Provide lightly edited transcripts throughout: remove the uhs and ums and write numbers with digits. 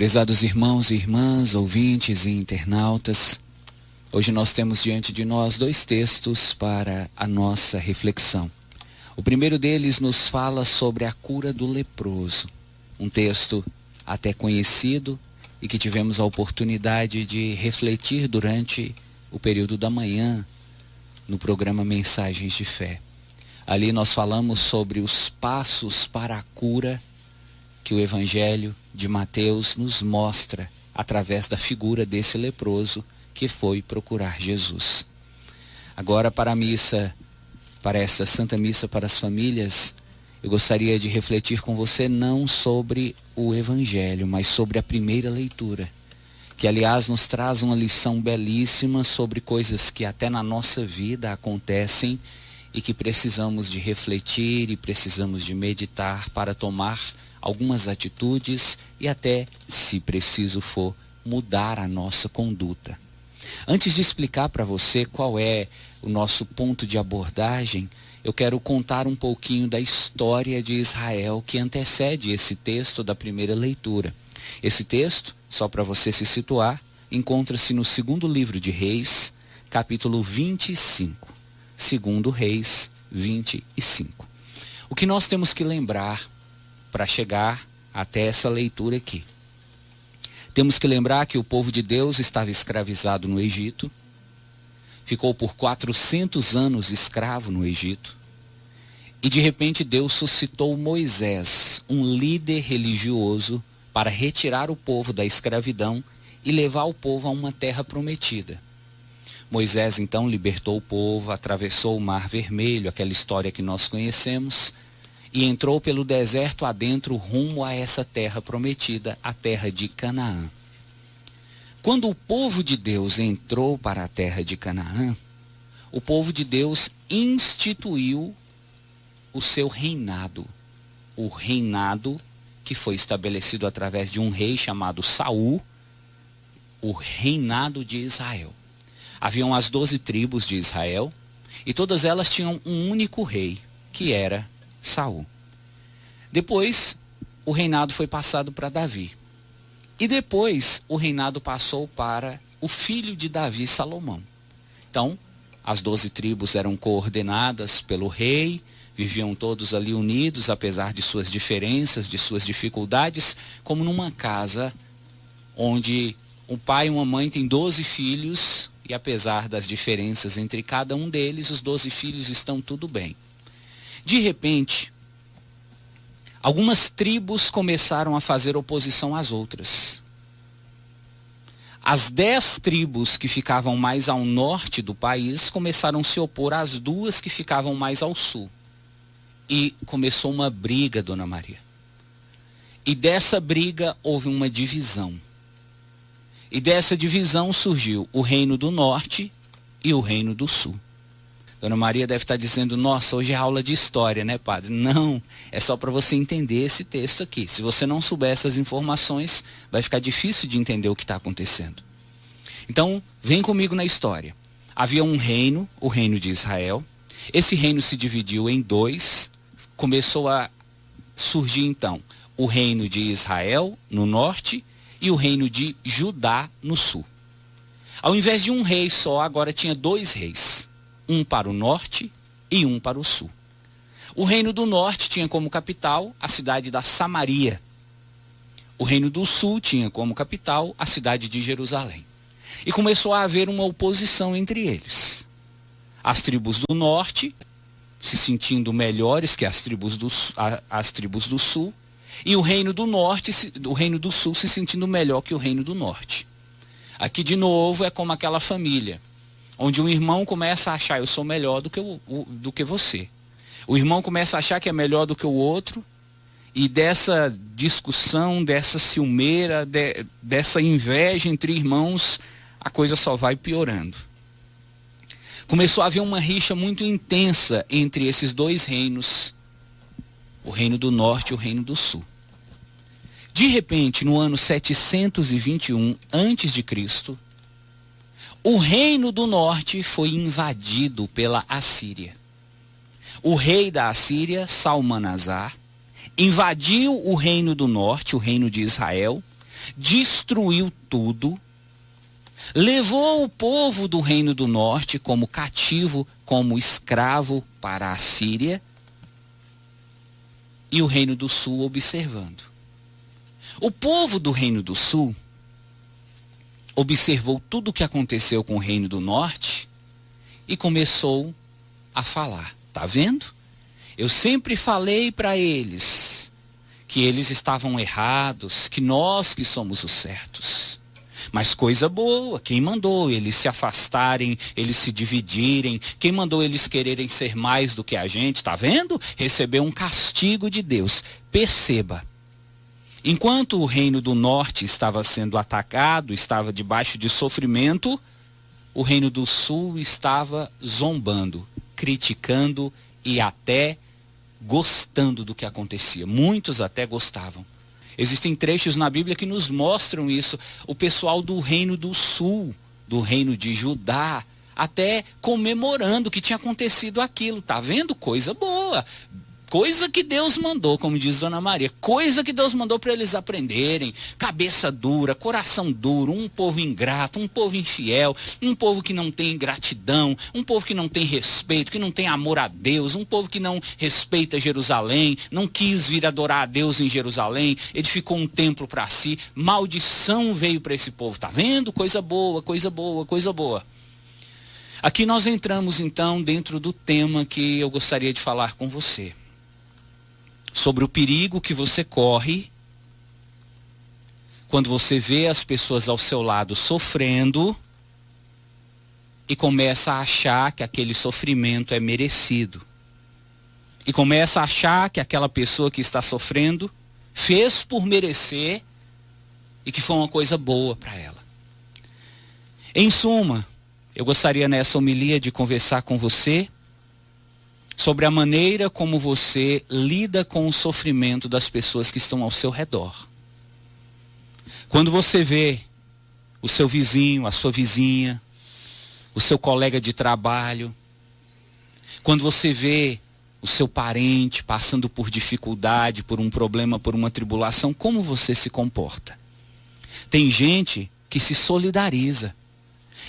Prezados irmãos e irmãs, ouvintes e internautas, hoje nós temos diante de nós dois textos para a nossa reflexão. O primeiro deles nos fala sobre a cura do leproso, um texto até conhecido e que tivemos a oportunidade de refletir durante o período da manhã no programa Mensagens de Fé. Ali nós falamos sobre os passos para a cura que o Evangelho de Mateus nos mostra através da figura desse leproso que foi procurar Jesus. Agora para a missa, para esta Santa Missa para as famílias, eu gostaria de refletir com você não sobre o Evangelho, mas sobre a primeira leitura, que aliás nos traz uma lição belíssima sobre coisas que até na nossa vida acontecem e que precisamos de refletir e precisamos de meditar para tomar algumas atitudes e até, se preciso for, mudar a nossa conduta. Antes de explicar para você qual é o nosso ponto de abordagem, eu quero contar um pouquinho da história de Israel que antecede esse texto da primeira leitura. Esse texto, só para você se situar, encontra-se no segundo livro de Reis, capítulo 25. Segundo Reis 25. O que nós temos que lembrar para chegar até essa leitura aqui? Temos que lembrar que o povo de Deus estava escravizado no Egito, ficou por 400 anos escravo no Egito, e de repente Deus suscitou Moisés, um líder religioso, para retirar o povo da escravidão e levar o povo a uma terra prometida. Moisés então libertou o povo, atravessou o Mar Vermelho, aquela história que nós conhecemos, e entrou pelo deserto adentro rumo a essa terra prometida, a terra de Canaã. Quando o povo de Deus entrou para a terra de Canaã, o povo de Deus instituiu o seu reinado. O reinado que foi estabelecido através de um rei chamado Saul, o reinado de Israel. Haviam as 12 tribos de Israel e todas elas tinham um único rei, que era Saul. Depois, o reinado foi passado para Davi. E depois, o reinado passou para o filho de Davi, Salomão. Então, as 12 tribos eram coordenadas pelo rei, viviam todos ali unidos, apesar de suas diferenças, de suas dificuldades, como numa casa onde um pai e uma mãe têm 12 filhos, e apesar das diferenças entre cada um deles, os 12 filhos estão tudo bem. De repente, algumas tribos começaram a fazer oposição às outras. As 10 tribos que ficavam mais ao norte do país começaram a se opor às 2 que ficavam mais ao sul. E começou uma briga, Dona Maria. E dessa briga houve uma divisão. E dessa divisão surgiu o Reino do Norte e o Reino do Sul. Dona Maria deve estar dizendo, nossa, hoje é aula de história, né, padre? Não, é só para você entender esse texto aqui. Se você não souber essas informações, vai ficar difícil de entender o que está acontecendo. Então, vem comigo na história. Havia um reino, o reino de Israel. Esse reino se dividiu em 2. Começou a surgir, então, o reino de Israel no norte e o reino de Judá no sul. Ao invés de um rei só, agora tinha 2 reis. Um para o norte e um para o sul. O reino do norte tinha como capital a cidade da Samaria. O reino do sul tinha como capital a cidade de Jerusalém. E começou a haver uma oposição entre eles. As tribos do norte se sentindo melhores que as tribos do sul, e o reino do norte, o reino do sul se sentindo melhor que o reino do norte. Aqui de novo é como aquela família, onde um irmão começa a achar, eu sou melhor do que você. O irmão começa a achar que é melhor do que o outro, e dessa discussão, dessa ciumeira, dessa inveja entre irmãos, a coisa só vai piorando. Começou a haver uma rixa muito intensa entre esses 2 reinos, o reino do norte e o reino do sul. De repente, no ano 721 a.C., o reino do norte foi invadido pela Assíria. O rei da Assíria, Salmanasar, invadiu o reino do norte, o reino de Israel, destruiu tudo, levou o povo do Reino do Norte como cativo, como escravo para a Síria, e o Reino do Sul observando. O povo do Reino do Sul observou tudo o que aconteceu com o Reino do Norte e começou a falar. Tá vendo? Eu sempre falei para eles que eles estavam errados, que nós que somos os certos. Mas coisa boa, quem mandou eles se afastarem, eles se dividirem, quem mandou eles quererem ser mais do que a gente, tá vendo? Recebeu um castigo de Deus. Perceba, enquanto o Reino do Norte estava sendo atacado, estava debaixo de sofrimento, o Reino do Sul estava zombando, criticando e até gostando do que acontecia. Muitos até gostavam. Existem trechos na Bíblia que nos mostram isso. O pessoal do Reino do Sul, do Reino de Judá, até comemorando que tinha acontecido aquilo. Tá vendo? Coisa boa. Coisa que Deus mandou, como diz Dona Maria. Coisa que Deus mandou para eles aprenderem. Cabeça dura, coração duro, um povo ingrato, um povo infiel, um povo que não tem gratidão, um povo que não tem respeito, que não tem amor a Deus, um povo que não respeita Jerusalém, não quis vir adorar a Deus em Jerusalém, edificou um templo para si. Maldição veio para esse povo. Tá vendo? Coisa boa, coisa boa, coisa boa. Aqui nós entramos então dentro do tema que eu gostaria de falar com você. Sobre o perigo que você corre quando você vê as pessoas ao seu lado sofrendo e começa a achar que aquele sofrimento é merecido. E começa a achar que aquela pessoa que está sofrendo fez por merecer e que foi uma coisa boa para ela. Em suma, eu gostaria nessa homilia de conversar com você sobre a maneira como você lida com o sofrimento das pessoas que estão ao seu redor. Quando você vê o seu vizinho, a sua vizinha, o seu colega de trabalho, quando você vê o seu parente passando por dificuldade, por um problema, por uma tribulação, como você se comporta? Tem gente que se solidariza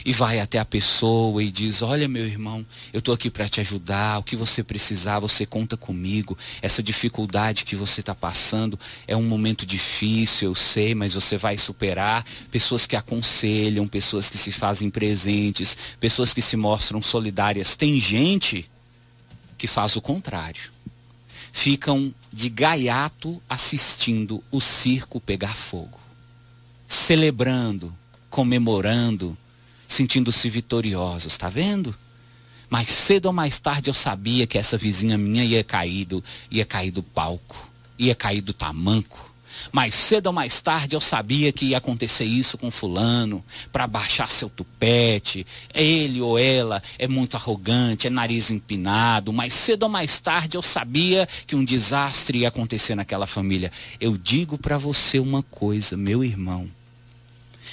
e vai até a pessoa e diz: olha, meu irmão, eu estou aqui para te ajudar, o que você precisar, você conta comigo. Essa dificuldade que você está passando é um momento difícil, eu sei, mas você vai superar. Pessoas que aconselham, pessoas que se fazem presentes, pessoas que se mostram solidárias. Tem gente que faz o contrário. Ficam de gaiato assistindo o circo pegar fogo, celebrando, comemorando, sentindo-se vitoriosos, tá vendo? Mais cedo ou mais tarde eu sabia que essa vizinha minha ia cair do palco, ia cair do tamanco. Mais cedo ou mais tarde eu sabia que ia acontecer isso com fulano, para baixar seu tupete. Ele ou ela é muito arrogante, é nariz empinado. Mais cedo ou mais tarde eu sabia que um desastre ia acontecer naquela família. Eu digo para você uma coisa, meu irmão.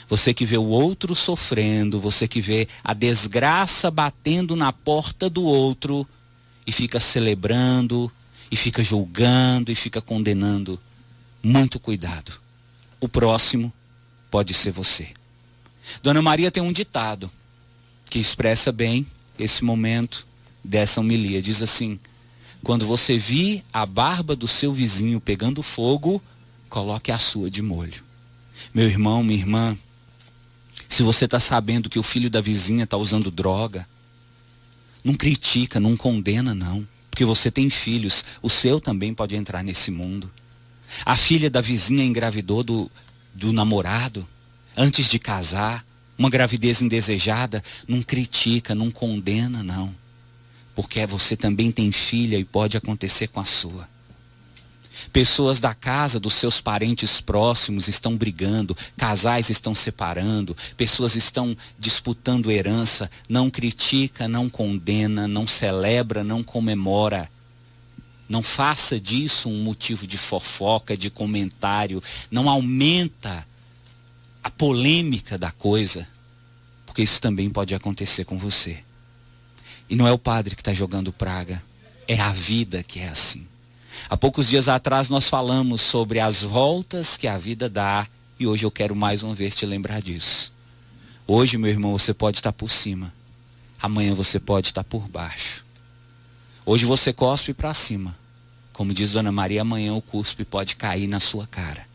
Você que vê o outro sofrendo, você que vê a desgraça batendo na porta do outro e fica celebrando, e fica julgando, e fica condenando. Muito cuidado. O próximo pode ser você. Dona Maria tem um ditado que expressa bem esse momento dessa homilia. Diz assim: quando você vir a barba do seu vizinho pegando fogo, coloque a sua de molho. Meu irmão, minha irmã, se você está sabendo que o filho da vizinha está usando droga, não critica, não condena não. Porque você tem filhos, o seu também pode entrar nesse mundo. A filha da vizinha engravidou do namorado, antes de casar, uma gravidez indesejada, não critica, não condena não. Porque você também tem filha e pode acontecer com a sua. Pessoas da casa, dos seus parentes próximos estão brigando, casais estão separando, pessoas estão disputando herança. Não critica, não condena, não celebra, não comemora. Não faça disso um motivo de fofoca, de comentário. Não aumenta a polêmica da coisa, porque isso também pode acontecer com você. E não é o padre que está jogando praga, é a vida que é assim. Há poucos dias atrás nós falamos sobre as voltas que a vida dá E hoje eu quero mais uma vez te lembrar disso. Hoje, meu irmão, você pode estar por cima. Amanhã você pode estar por baixo. Hoje você cospe para cima. Como diz Dona Maria, amanhã o cuspe pode cair na sua cara.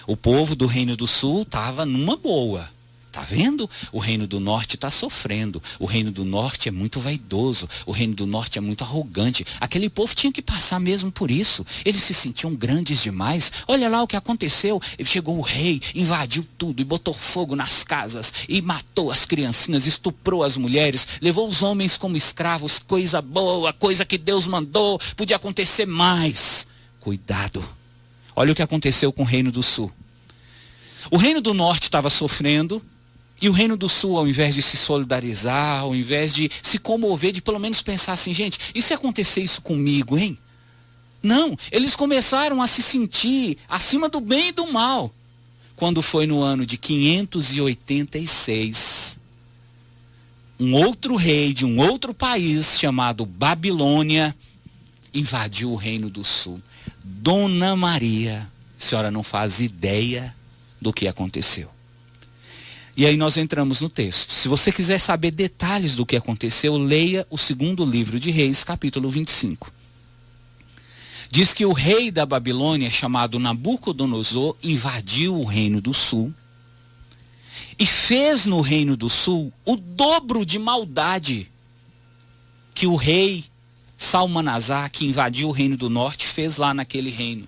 O povo do Reino do Sul estava numa boa. Tá vendo? O Reino do Norte está sofrendo. O Reino do Norte é muito vaidoso. O Reino do Norte é muito arrogante. Aquele povo tinha que passar mesmo por isso. Eles se sentiam grandes demais. Olha lá o que aconteceu. Chegou o rei, invadiu tudo e botou fogo nas casas. E matou as criancinhas, estuprou as mulheres. Levou os homens como escravos. Coisa boa, coisa que Deus mandou. Podia acontecer mais. Cuidado. Olha o que aconteceu com o Reino do Sul. O Reino do Norte estava sofrendo. E o Reino do Sul, ao invés de se solidarizar, ao invés de se comover, de pelo menos pensar assim, gente, e se acontecer isso comigo, hein? Não, eles começaram a se sentir acima do bem e do mal. Quando foi no ano de 586, um outro rei de um outro país, chamado Babilônia, invadiu o Reino do Sul. Dona Maria, a senhora não faz ideia do que aconteceu. E aí nós entramos no texto. Se você quiser saber detalhes do que aconteceu, leia o segundo livro de Reis, capítulo 25. Diz que o rei da Babilônia, chamado Nabucodonosor, invadiu o Reino do Sul e fez no Reino do Sul o dobro de maldade que o rei Salmanasar, que invadiu o Reino do Norte, fez lá naquele reino.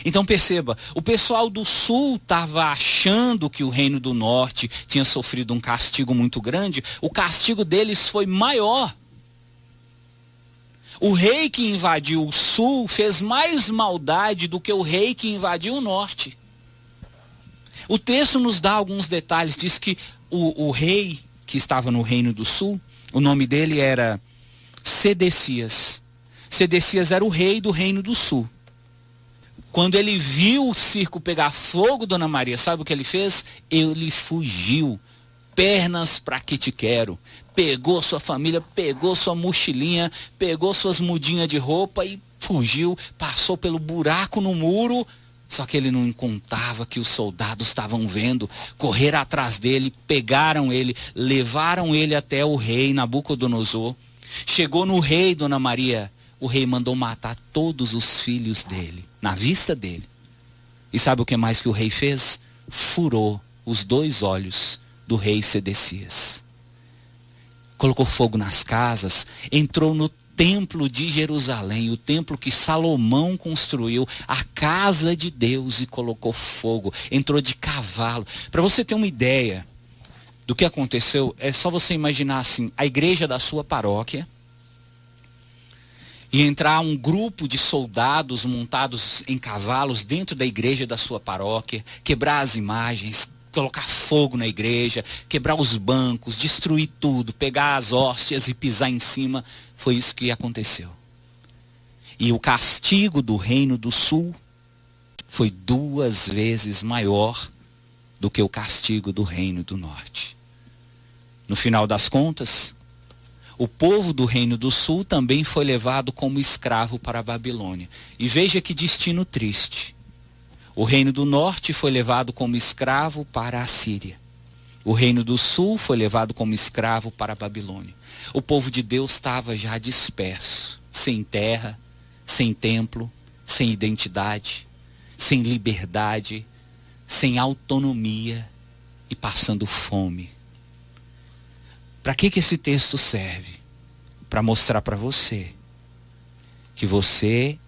Então perceba, o pessoal do sul estava achando que o Reino do Norte tinha sofrido um castigo muito grande. O castigo deles foi maior. O rei que invadiu o sul fez mais maldade do que o rei que invadiu o norte. O texto nos dá alguns detalhes. Diz que o rei que estava no Reino do Sul, o nome dele era Sedecias. Sedecias era o rei do Reino do Sul. Quando ele viu o circo pegar fogo, Dona Maria, sabe o que ele fez? Ele fugiu. Pernas para que te quero. Pegou sua família, pegou sua mochilinha, pegou suas mudinhas de roupa e fugiu. Passou pelo buraco no muro. Só que ele não contava que os soldados estavam vendo. Correram atrás dele, pegaram ele, levaram ele até o rei Nabucodonosor. Chegou no rei, Dona Maria. O rei mandou matar todos os filhos dele, na vista dele. E sabe o que mais que o rei fez? Furou os 2 olhos do rei Sedecias. Colocou fogo nas casas, entrou no templo de Jerusalém, o templo que Salomão construiu, a casa de Deus, e colocou fogo. Entrou de cavalo. Para você ter uma ideia do que aconteceu, é só você imaginar assim, a igreja da sua paróquia, e entrar um grupo de soldados montados em cavalos dentro da igreja da sua paróquia, quebrar as imagens, colocar fogo na igreja, quebrar os bancos, destruir tudo, pegar as hóstias e pisar em cima. Foi isso que aconteceu. E o castigo do Reino do Sul foi 2 vezes maior do que o castigo do Reino do Norte. No final das contas, o povo do Reino do Sul também foi levado como escravo para a Babilônia. E veja que destino triste. O Reino do Norte foi levado como escravo para a Síria. O Reino do Sul foi levado como escravo para a Babilônia. O povo de Deus estava já disperso, sem terra, sem templo, sem identidade, sem liberdade, sem autonomia e passando fome. Para que esse texto serve? Para mostrar para você que você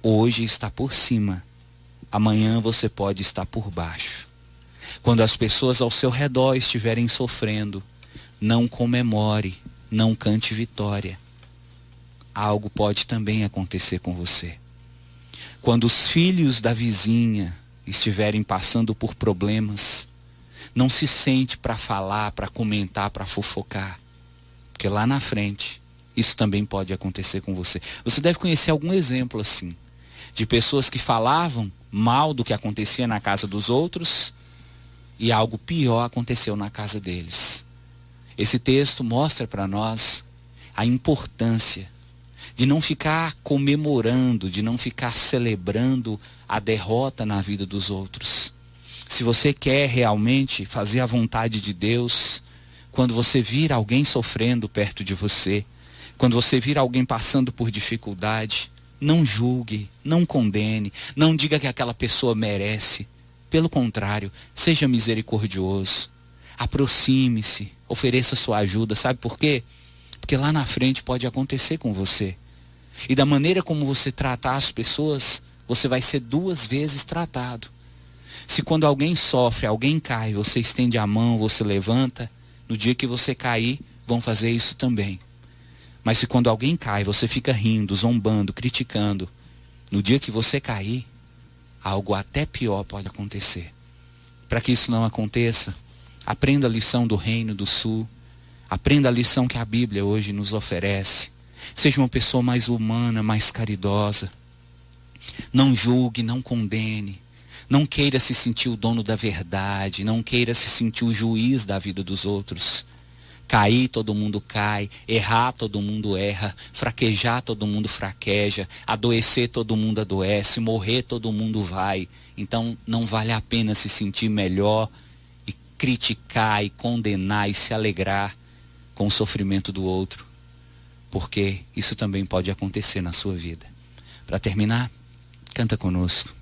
hoje está por cima, amanhã você pode estar por baixo. Quando as pessoas ao seu redor estiverem sofrendo, não comemore, não cante vitória. Algo pode também acontecer com você. Quando os filhos da vizinha estiverem passando por problemas, não se sente para falar, para comentar, para fofocar. Porque lá na frente, isso também pode acontecer com você. Você deve conhecer algum exemplo assim, de pessoas que falavam mal do que acontecia na casa dos outros e algo pior aconteceu na casa deles. Esse texto mostra para nós a importância de não ficar comemorando, de não ficar celebrando a derrota na vida dos outros. Se você quer realmente fazer a vontade de Deus, quando você vir alguém sofrendo perto de você, quando você vir alguém passando por dificuldade, não julgue, não condene, não diga que aquela pessoa merece. Pelo contrário, seja misericordioso. Aproxime-se, ofereça sua ajuda. Sabe por quê? Porque lá na frente pode acontecer com você. E da maneira como você tratar as pessoas, você vai ser 2 vezes tratado. Se quando alguém sofre, alguém cai, você estende a mão, você levanta, no dia que você cair, vão fazer isso também. Mas se quando alguém cai, você fica rindo, zombando, criticando, no dia que você cair, algo até pior pode acontecer. Para que isso não aconteça, aprenda a lição do Reino do Sul, aprenda a lição que a Bíblia hoje nos oferece. Seja uma pessoa mais humana, mais caridosa. Não julgue, não condene. Não queira se sentir o dono da verdade, não queira se sentir o juiz da vida dos outros. Cair, todo mundo cai, errar, todo mundo erra, fraquejar, todo mundo fraqueja, adoecer, todo mundo adoece, morrer, todo mundo vai. Então não vale a pena se sentir melhor e criticar e condenar e se alegrar com o sofrimento do outro, porque isso também pode acontecer na sua vida. Para terminar, canta conosco.